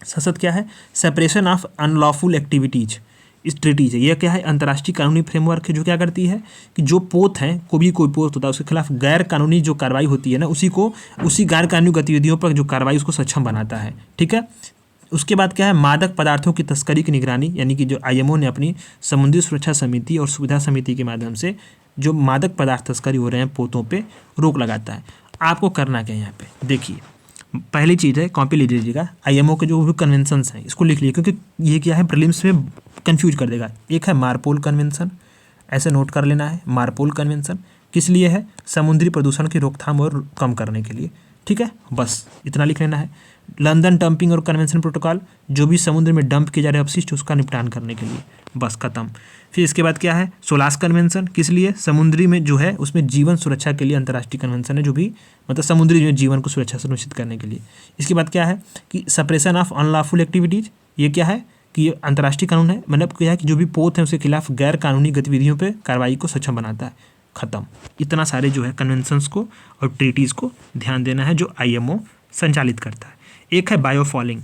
सशस्त्र क्या है, सेपरेशन ऑफ अनलॉफुल एक्टिविटीज, इस ट्रीटीज है। यह क्या है, अंतर्राष्ट्रीय कानूनी फ्रेमवर्क है, जो क्या करती है कि जो पोत हैं, कोई पोत होता है, उसके खिलाफ गैर कानूनी जो कार्रवाई होती है ना, उसी गैर कानूनी गतिविधियों पर जो कार्रवाई उसको सक्षम बनाता है। ठीक है। उसके बाद क्या है, मादक पदार्थों की तस्करी की निगरानी, यानी कि जो आईएमओ ने अपनी समुद्री सुरक्षा समिति और सुविधा समिति के माध्यम से जो मादक पदार्थ तस्करी हो रहे हैं पोतों पे रोक लगाता है। आपको करना क्या है, यहाँ पे देखिए, पहली चीज़ है, कॉपी ले लीजिएगा, आईएमओ के जो भी कन्वेंशंस हैं इसको लिख लीजिए, क्योंकि ये क्या है प्रीलिम्स में कंफ्यूज कर देगा। एक है मार्पोल कन्वेंशन, ऐसे नोट कर लेना है। मार्पोल कन्वेंशन किस लिए है, समुद्री प्रदूषण की रोकथाम और कम करने के लिए। ठीक है, बस इतना लिख लेना है। लंदन डंपिंग और कन्वेंशन प्रोटोकॉल, जो भी समुद्र में डंप किए जा रहे अपशिष्ट उसका निपटान करने के लिए, बस खत्म। फिर इसके बाद क्या है, सोलास कन्वेंशन, किस लिए, समुद्री में जो है उसमें जीवन सुरक्षा के लिए अंतर्राष्ट्रीय कन्वेंशन है, जो भी मतलब समुद्री जो जीवन को सुरक्षा सुनिश्चित करने के लिए। इसके बाद क्या है कि सप्रेशन ऑफ अनलॉफुल एक्टिविटीज़, ये क्या है कि ये अंतर्राष्ट्रीय कानून है, मतलब क्या है कि जो भी पोत है उसके खिलाफ गैर कानूनी गतिविधियों पर कार्रवाई को सक्षम बनाता है, खत्म। इतना सारे जो है कन्वेंशंस को और ट्रीटीज़ को ध्यान देना है जो आईएमओ संचालित करता है। एक है बायोफॉलिंग।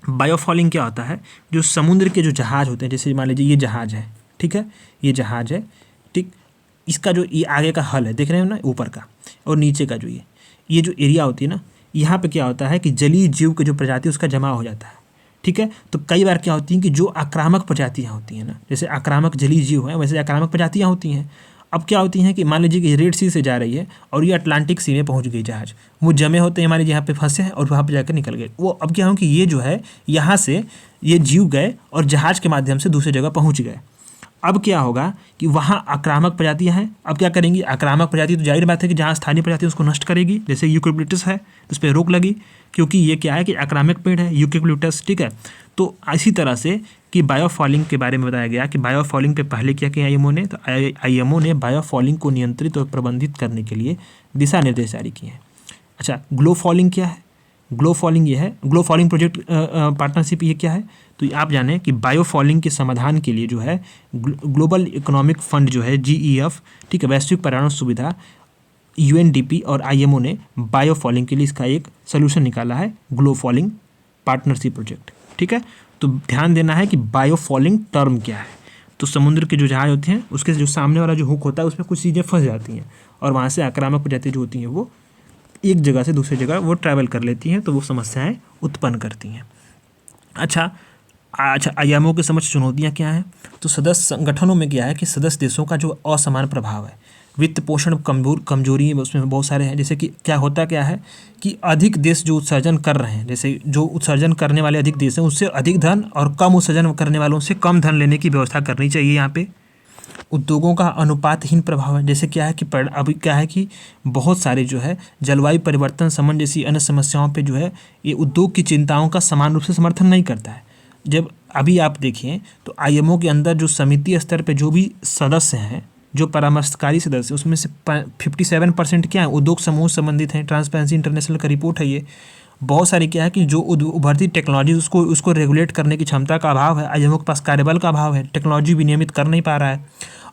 बायोफॉलिंग क्या होता है, जो समुद्र के जो जहाज़ होते हैं, जैसे मान लीजिए ये जहाज़ है, ठीक है, ये जहाज़ है, ठीक, इसका जो ये आगे का हल है, देख रहे हो ना, ऊपर का और नीचे का जो ये जो एरिया होती है ना, यहाँ पे क्या होता है कि जलीय जीव के जो प्रजाति उसका जमा हो जाता है। ठीक है, तो कई बार क्या होती हैं कि जो आक्रामक प्रजातियाँ होती हैं ना, जैसे आक्रामक जलीय जीव हैं वैसे आक्रामक प्रजातियाँ होती हैं। अब क्या होती हैं कि मान लीजिए कि रेड सी से जा रही है और ये अटलांटिक सी में पहुंच गई जहाज़, वो जमे होते हैं मान लीजिए यहाँ पे फंसे हैं और वहाँ पे जाकर निकल गए। वो अब क्या हो कि ये जो है यहाँ से ये जीव गए और जहाज़ के माध्यम से दूसरी जगह पहुँच गए। अब क्या होगा कि वहाँ आक्रामक प्रजातियाँ हैं, अब क्या करेंगी, आक्रामक प्रजाति तो जाहिर बात है कि जहाँ स्थानीय प्रजाति उसको नष्ट करेगी, जैसे यूकेलिप्टस है उस पर रोक लगी, क्योंकि ये क्या है कि आक्रामक पेड़ है यूकेलिप्टस। ठीक है, तो इसी तरह से कि बायोफॉलिंग के बारे में बताया गया कि बायोफॉलिंग पे पहले क्या किया आईएमओ ने, तो आईएमओ ने बायोफॉलिंग को नियंत्रित और प्रबंधित करने के लिए दिशा निर्देश जारी किए हैं। अच्छा, ग्लोफॉलिंग क्या है, ग्लो फॉलिंग ये है, ग्लो फॉलिंग प्रोजेक्ट पार्टनरशिप ये क्या है, तो आप जानें कि बायो फॉलिंग के समाधान के लिए जो है ग्लोबल इकोनॉमिक फंड जो है GEF, ठीक है, वैश्विक पर्यावरण सुविधा, UNDP और IMO ने बायो फॉलिंग के लिए इसका एक सोल्यूशन निकाला है, ग्लो फॉलिंग पार्टनरशिप प्रोजेक्ट। ठीक है, तो ध्यान देना है कि बायो फॉलिंग टर्म क्या है। तो समुद्र के जो जहाज होते हैं उसके जो सामने वाला जो हुक होता है उसमें कुछ चीज़ें फंस जाती हैं और वहाँ से आक्रामक प्रजाति जो होती हैं वो एक जगह से दूसरी जगह वो ट्रैवल कर लेती हैं, तो वो समस्याएं उत्पन्न करती हैं। अच्छा, IMO के समक्ष चुनौतियाँ क्या हैं, तो सदस्य संगठनों में क्या है कि सदस्य देशों का जो असमान प्रभाव है, वित्त पोषण कमजोरी उसमें बहुत सारे हैं। जैसे कि क्या होता क्या है कि अधिक देश जो उत्सर्जन कर रहे हैं, जैसे जो उत्सर्जन करने वाले अधिक देश हैं उससे अधिक धन और कम उत्सर्जन करने वालों से कम धन लेने की व्यवस्था करनी चाहिए। यहाँ पे उद्योगों का अनुपातहीन प्रभाव है। जैसे क्या है कि अभी क्या है कि बहुत सारे जो है जलवायु परिवर्तन समन जैसी अन्य समस्याओं पे जो है ये उद्योग की चिंताओं का समान रूप से समर्थन नहीं करता है। जब अभी आप देखें तो IMO के अंदर जो समिति स्तर पे जो भी सदस्य हैं, जो परामर्शकारी सदस्य, उसमें से 57% क्या है उद्योग समूह संबंधित हैं। ट्रांसपेरेंसी इंटरनेशनल का रिपोर्ट है ये। बहुत सारी क्या है कि जो उभरती टेक्नोलॉजी उसको रेगुलेट करने की क्षमता का अभाव है। IMO के पास कार्यबल का अभाव है, टेक्नोलॉजी विनियमित कर नहीं पा रहा है।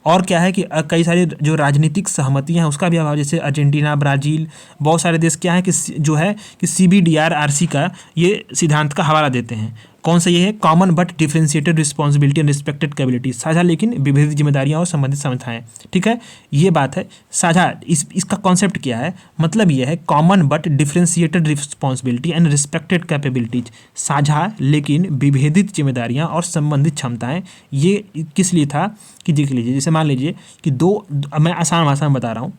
और क्या है कि कई सारी जो राजनीतिक सहमतियां हैं उसका भी अभाव, जैसे अर्जेंटीना, ब्राज़ील, बहुत सारे देश क्या है कि जो है कि CBDRRC का ये सिद्धांत का हवाला देते हैं। कौन सा ये है, common but differentiated responsibility and respected capability, साझा लेकिन विविध जिम्मेदारियां और संबंधित समझाएं। ठीक है, ये बात है साझा। इसका कॉन्सेप्ट क्या है, मतलब ये है common but differentiated responsibility and respected capabilities, साझा लेकिन विभेदित जिम्मेदारियां और संबंधित क्षमताएं। ये किस लिए था कि देख लीजिए, जैसे मान लीजिए कि मैं आसान भाषा में बता रहा हूँ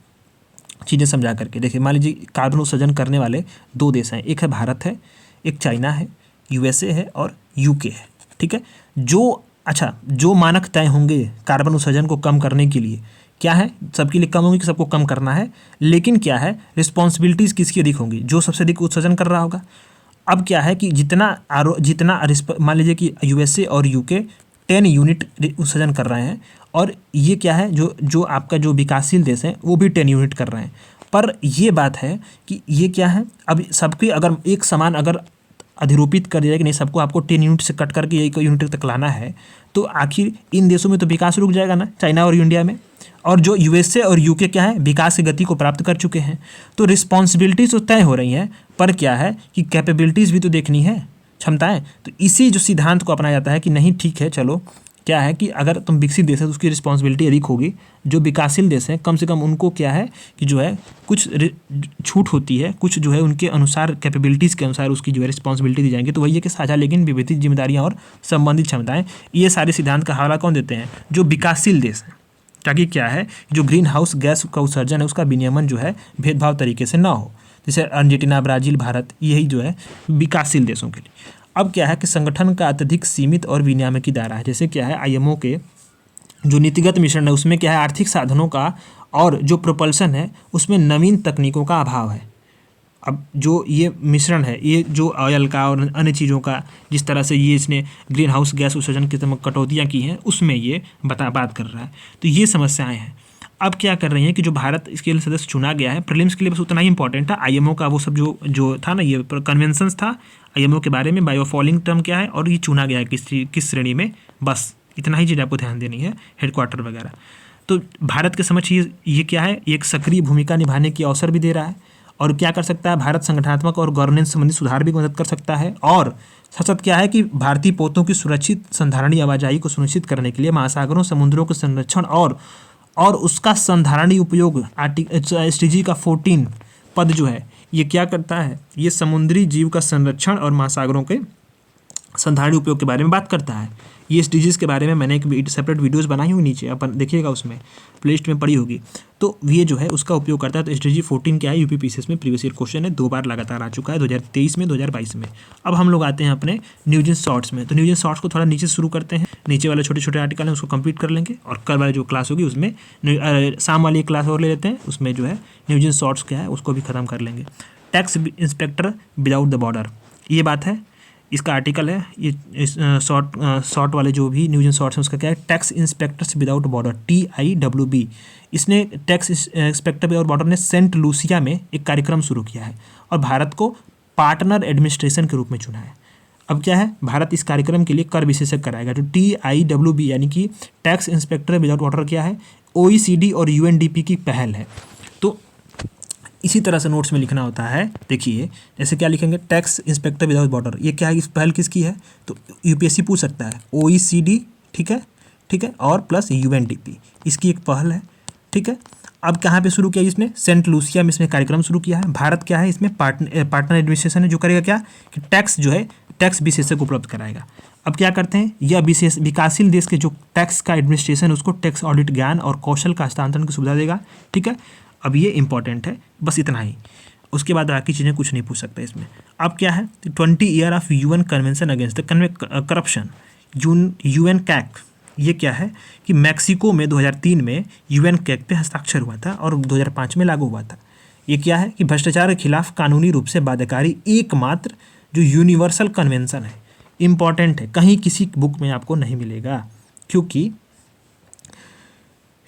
चीज़ें समझा करके। देखिए, मान लीजिए कार्बन उत्सर्जन करने वाले 2 देश हैं, एक है भारत है, एक चाइना है, USA है और UK है। ठीक है, जो मानक तय होंगे कार्बन उत्सर्जन को कम करने के लिए क्या है, सबके लिए कम होंगे कि सबको कम करना है, लेकिन क्या है रिस्पॉन्सिबिलिटीज़ किसकी अधिक होंगी, जो सबसे अधिक उत्सर्जन कर रहा होगा। अब क्या है कि जितना मान लीजिए कि USA और UK 10 यूनिट उत्सर्जन कर रहे हैं और ये क्या है जो आपका जो विकासशील देश है वो भी 10 यूनिट कर रहे हैं। पर ये बात है कि ये क्या है, अब सबकी अगर एक समान अगर अधिरूपित कर दिया कि नहीं सबको आपको 10 यूनिट से कट करके 1 यूनिट तक लाना है, तो आखिर इन देशों में तो विकास रुक जाएगा ना, चाइना और इंडिया में। और जो USA और UK क्या है विकास की गति को प्राप्त कर चुके हैं। तो रिस्पॉन्सिबिलिटीज तो तय हो रही हैं, पर क्या है कि कैपेबिलिटीज़ भी तो देखनी है, क्षमताएं। तो इसी जो सिद्धांत को अपनाया जाता है कि नहीं ठीक है, चलो क्या है कि अगर तुम विकसित देश है तो उसकी रिस्पॉन्सिबिलिटी अधिक होगी, जो विकासशील देश हैं कम से कम उनको क्या है कि जो है कुछ छूट होती है, कुछ जो है उनके अनुसार कैपेबिलिटीज़ के अनुसार उसकी जो है रिस्पॉन्सिबिलिटी दी जाएंगी। तो वही है कि साझा लेकिन विविध जिम्मेदारियाँ और संबंधित क्षमताएँ। ये सारे सिद्धांत का हवाला कौन देते हैं, जो विकासशील देश हैं, ताकि क्या है जो ग्रीन हाउस गैस का उत्सर्जन है उसका विनियमन जो है भेदभाव तरीके से ना हो। जैसे अर्जेंटीना, ब्राज़ील, भारत, यही जो है विकासशील देशों के लिए। अब क्या है कि संगठन का अत्यधिक सीमित और विनियामकी दायरा है। जैसे क्या है IMO के जो नीतिगत मिश्रण है उसमें क्या है आर्थिक साधनों का और जो प्रोपल्सन है उसमें नवीन तकनीकों का अभाव है। अब जो ये मिश्रण है, ये जो ऑयल का और अन्य चीज़ों का जिस तरह से ये इसने ग्रीन हाउस गैस उत्सर्जन की कटौतियाँ की हैं उसमें ये बात कर रहा है। तो ये समस्याएँ हैं। अब क्या कर रही हैं कि जो भारत इसके लिए सदस्य चुना गया है, प्रीलिम्स के लिए बस उतना ही इंपॉर्टेंट था। IMO का वो सब जो था ना, ये कन्वेंशंस था IMO के बारे में, बायोफॉलिंग टर्म क्या है और ये चुना गया है किस श्रेणी में, बस इतना ही चीज़ आपको ध्यान देनी है, हेडक्वार्टर वगैरह। तो भारत के समक्ष ये क्या है, एक सक्रिय भूमिका निभाने की अवसर भी दे रहा है। और क्या कर सकता है, भारत संगठनात्मक और गवर्नेंस संबंधी सुधार भी मदद कर सकता है। और सतत क्या है कि भारतीय पोतों की सुरक्षित संधारणी आवाजाही को सुनिश्चित करने के लिए महासागरों, समुद्रों के संरक्षण और उसका संधारणी उपयोग SDG का 14 पद जो है ये क्या करता है, ये समुद्री जीव का संरक्षण और महासागरों के संधारणी उपयोग के बारे में बात करता है। ये SDGs के बारे में मैंने एक सेपरेट वीडियोस बनाई हुई, नीचे अपन देखिएगा, उसमें प्लेलिस्ट में पड़ी होगी। तो ये जो है उसका उपयोग करता है। तो SDG 14 क्या है, UPPCS में प्रीवियस ईयर क्वेश्चन है, 2 बार लगातार आ चुका है, 2023 में, 2022 में। अब हम लोग आते हैं अपने न्यूज इन शॉर्ट्स में। तो न्यूज इन शॉर्ट्स को थोड़ा नीचे शुरू करते हैं, नीचे वाले छोटे छोटे आर्टिकल हैं उसको कंप्लीट कर लेंगे और कल वाली जो क्लास होगी उसमें शाम वाली क्लास और ले लेते हैं, उसमें जो है न्यूज इन शॉर्ट्स क्या है उसको भी खत्म कर लेंगे। Tax inspector without the border, ये बात है, इसका आर्टिकल है। ये शॉर्ट वाले जो भी न्यूज इन शॉर्ट्स हैं उसका क्या है, tax inspectors without border, TIWB। इसने टैक्स इंस्पेक्टर विदाउट बॉर्डर ने सेंट लूसिया में एक कार्यक्रम शुरू किया है और भारत को पार्टनर एडमिनिस्ट्रेशन के रूप में चुना है। अब क्या है, भारत इस कार्यक्रम के लिए कर विशेषज्ञ कराएगा। जो TIWB यानी कि टैक्स इंस्पेक्टर विदाउट बॉर्डर क्या है, OECD और UNDP की पहल है। तो इसी तरह से नोट्स में लिखना होता है। देखिए जैसे क्या लिखेंगे, टैक्स इंस्पेक्टर विदाउट बॉर्डर, ये क्या है, इस पहल किसकी है, तो UPSC पूछ सकता है, OECD, ठीक है, और प्लस UNDP, इसकी एक पहल है, ठीक है। अब कहाँ पे शुरू किया इसने, सेंट लूसिया में इसने कार्यक्रम शुरू किया है। भारत क्या है इसमें पार्टनर एडमिनिस्ट्रेशन है, जो करेगा क्या कि टैक्स जो है टैक्स विशेषज्ञ को उपलब्ध कराएगा। अब क्या करते हैं, यह विशेष विकासशील देश के जो टैक्स का एडमिनिस्ट्रेशन है उसको टैक्स ऑडिट ज्ञान और कौशल का हस्तांतरण की सुविधा देगा, ठीक है। अब ये इंपॉर्टेंट है, बस इतना ही, उसके बाद बाकी चीज़ें कुछ नहीं पूछ सकता इसमें। अब क्या है, 20 year of UN convention against the corruption, UN कैक, ये क्या है कि मैक्सिको में 2003 में UN कैक पे हस्ताक्षर हुआ था और 2005 में लागू हुआ था। ये क्या है कि भ्रष्टाचार के खिलाफ कानूनी रूप से बाध्यकारी एकमात्र जो यूनिवर्सल कन्वेंशन है। इम्पॉर्टेंट है, कहीं किसी बुक में आपको नहीं मिलेगा, क्योंकि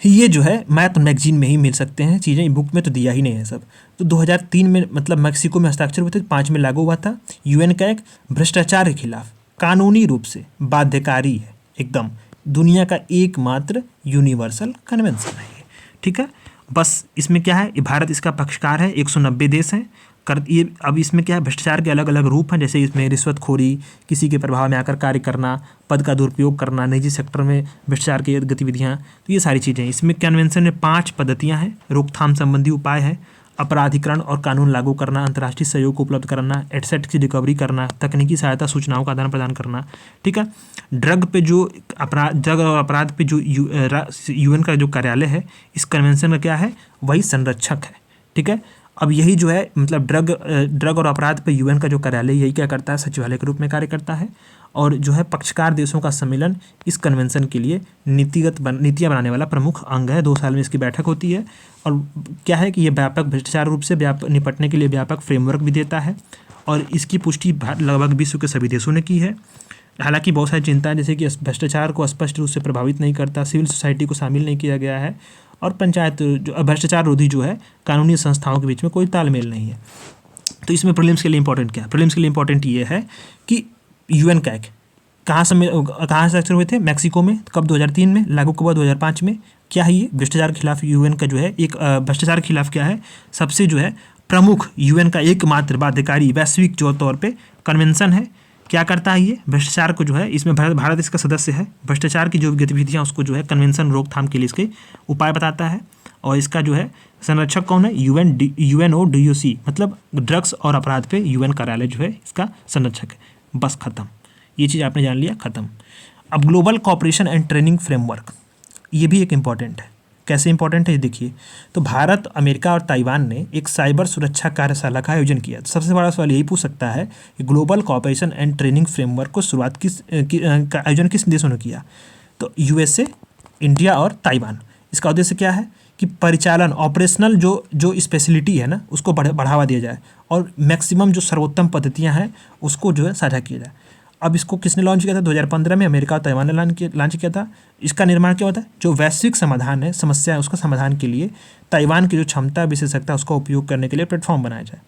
ये जो है मैथ मैगजीन में ही मिल सकते हैं चीज़ें, बुक में तो दिया ही नहीं है सब। तो 2003 में मतलब मैक्सिको में हस्ताक्षर हुए थे, 5 में लागू हुआ था। UN कैक भ्रष्टाचार के खिलाफ कानूनी रूप से बाध्यकारी है, एकदम दुनिया का एकमात्र यूनिवर्सल कन्वेंशन है ये, ठीक है। बस इसमें क्या है, भारत इसका पक्षकार है, 190 देश हैं कर ये। अब इसमें क्या है, भ्रष्टाचार के अलग अलग रूप हैं, जैसे इसमें रिश्वतखोरी, किसी के प्रभाव में आकर कार्य करना, पद का दुरुपयोग करना, निजी सेक्टर में भ्रष्टाचार की गतिविधियाँ, तो ये सारी चीज़ें। इसमें कन्वेंशन में 5 पद्धतियाँ हैं, रोकथाम संबंधी उपाय है, अपराधीकरण और कानून लागू करना, अंतर्राष्ट्रीय सहयोग को उपलब्ध करना, एसेट की रिकवरी करना, तकनीकी सहायता, सूचनाओं का आदान प्रदान करना, ठीक है। ड्रग और अपराध पे जो UN का जो कार्यालय है, इस कन्वेंशन का क्या है, वही संरक्षक है, ठीक है। अब यही जो है मतलब ड्रग और अपराध पे UN का जो कार्यालय यही क्या करता है, सचिवालय के रूप में कार्य करता है। और जो है पक्षकार देशों का सम्मेलन इस कन्वेंशन के लिए नीतियाँ बनाने वाला प्रमुख अंग है। 2 साल में इसकी बैठक होती है। और क्या है कि ये व्यापक भ्रष्टाचार रूप से निपटने के लिए व्यापक फ्रेमवर्क भी देता है, और इसकी पुष्टि लगभग विश्व के सभी देशों ने की है। हालांकि बहुत सारी चिंता है, जैसे कि भ्रष्टाचार को स्पष्ट रूप से प्रभावित नहीं करता, सिविल सोसाइटी को शामिल नहीं किया गया है, और पंचायत जो भ्रष्टाचार रोधी जो है कानूनी संस्थाओं के बीच में कोई तालमेल नहीं है। तो इसमें प्रीलिम्स के लिए इंपॉर्टेंट क्या है, प्रीलिम्स के लिए इंपॉर्टेंट ये है कि UN कैक कहाँ हस्ताक्षर हुए थे, मैक्सिको में, कब, 2003 में, लागू कब हुआ 2005 में। क्या है ये, भ्रष्टाचार के खिलाफ UN का जो है एक भ्रष्टाचार के खिलाफ क्या है, सबसे जो है प्रमुख UN का एकमात्र बाध्यकारी वैश्विक जो तौर पे कन्वेंशन है। क्या करता है ये, भ्रष्टाचार को जो है, इसमें भारत इसका सदस्य है, भ्रष्टाचार की जो गतिविधियाँ उसको जो है कन्वेंशन रोकथाम के लिए इसके उपाय बताता है। और इसका जो है संरक्षक कौन है, UNODC, मतलब ड्रग्स और अपराध पे UN कार्यालय जो है इसका संरक्षक है। बस खत्म, ये चीज़ आपने जान लिया, खत्म। अब global cooperation and training framework, ये भी एक इम्पॉर्टेंट है। कैसे इंपॉर्टेंट है देखिए, तो भारत, अमेरिका और ताइवान ने एक साइबर सुरक्षा कार्यशाला का आयोजन किया। तो सबसे बड़ा सवाल यही पूछ सकता है कि global cooperation and training framework को शुरुआत का आयोजन किस देशों ने किया, तो USA, इंडिया और ताइवान। इसका उद्देश्य क्या है कि परिचालन, ऑपरेशनल जो स्पेशलिटी है ना, उसको बढ़ावा दिया जाए, और मैक्सिमम जो सर्वोत्तम पद्धतियाँ हैं उसको जो है साझा किया जाए। अब इसको किसने लॉन्च किया था, 2015 में अमेरिका और ताइवान ने लॉन्च किया था। इसका निर्माण क्या होता है, जो वैश्विक समाधान है, समस्या है, उसका समाधान के लिए ताइवान की जो क्षमता, विशेषज्ञता, उसका उपयोग करने के लिए प्लेटफॉर्म बनाया जाए।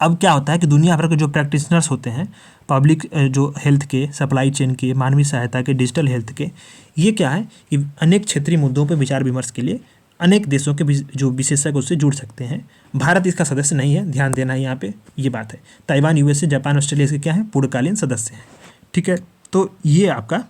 अब क्या होता है कि दुनिया भर के जो प्रैक्टिशनर्स होते हैं, पब्लिक जो हेल्थ के, सप्लाई चेन के, मानवीय सहायता के, डिजिटल हेल्थ के, ये क्या है कि अनेक क्षेत्रीय मुद्दों पर विचार विमर्श के लिए अनेक देशों के जो विशेषज्ञ उससे जुड़ सकते हैं। भारत इसका सदस्य नहीं है, ध्यान देना है यहाँ पे, ये बात है। ताइवान, USA, जापान, ऑस्ट्रेलिया इसके क्या है, पूर्णकालीन सदस्य हैं, ठीक है। तो ये आपका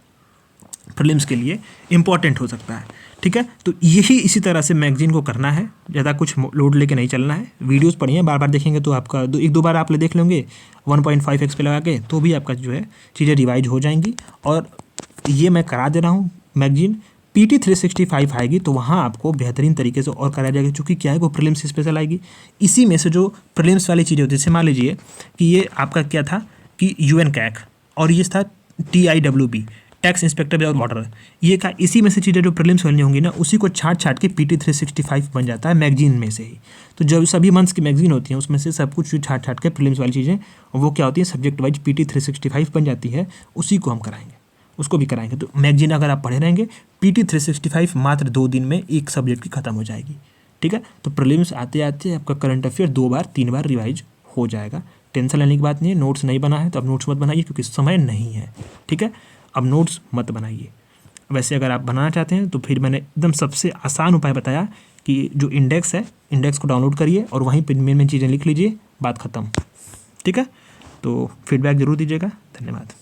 प्रीलिम्स के लिए इम्पॉर्टेंट हो सकता है, ठीक है। तो यही इसी तरह से मैगजीन को करना है, ज़्यादा कुछ लोड लेके नहीं चलना है। वीडियोस पढ़िए, बार बार देखेंगे तो आपका एक दो बार आप देख लेंगे 1.5x पे लगा के, तो भी आपका जो है चीज़ें रिवाइज हो जाएंगी। और ये मैं करा दे रहा हूँ मैगजीन, PT 365 आएगी तो वहाँ आपको बेहतरीन तरीके से और कराया जाएगा, क्योंकि क्या है वो प्रीलिम्स स्पेशल आएगी। इसी में से जो प्रीलिम्स वाली चीज़ें होती है, जैसे मान लीजिए कि ये आपका क्या था कि UN कैक, और ये था TIWB, tax inspector without border, ये का इसी में से चीज़ें जो प्रीलिम्स वाली होंगी ना, उसी को छाट के PT 365 बन जाता है मैगजीन में से ही। तो जब सभी मंथ्स की मैगजीन होती हैं उसमें से सब कुछ छाट के प्रीलिम्स वाली चीज़ें वो क्या होती हैं, सब्जेक्ट वाइज PT 365 बन जाती है, उसी को हम कराएंगे, उसको भी कराएंगे। तो मैगजीन अगर आप पढ़े रहेंगे, PT 365 मात्र 2 दिन में एक सब्जेक्ट की खत्म हो जाएगी, ठीक है। तो प्रीलिम्स आते आते आपका करंट अफेयर 2 बार 3 बार रिवाइज हो जाएगा, टेंशन लेने की बात नहीं है। नोट्स नहीं बना है तो अब नोट्स मत बनाइए क्योंकि समय नहीं है, ठीक है। अब नोट्स मत बनाइए। वैसे अगर आप बनाना चाहते हैं तो फिर मैंने एकदम सबसे आसान उपाय बताया कि जो इंडेक्स है, इंडेक्स को डाउनलोड करिए और वहीं पर मेन मेन चीज़ें लिख लीजिए, बात ख़त्म, ठीक है। तो फीडबैक ज़रूर दीजिएगा। धन्यवाद।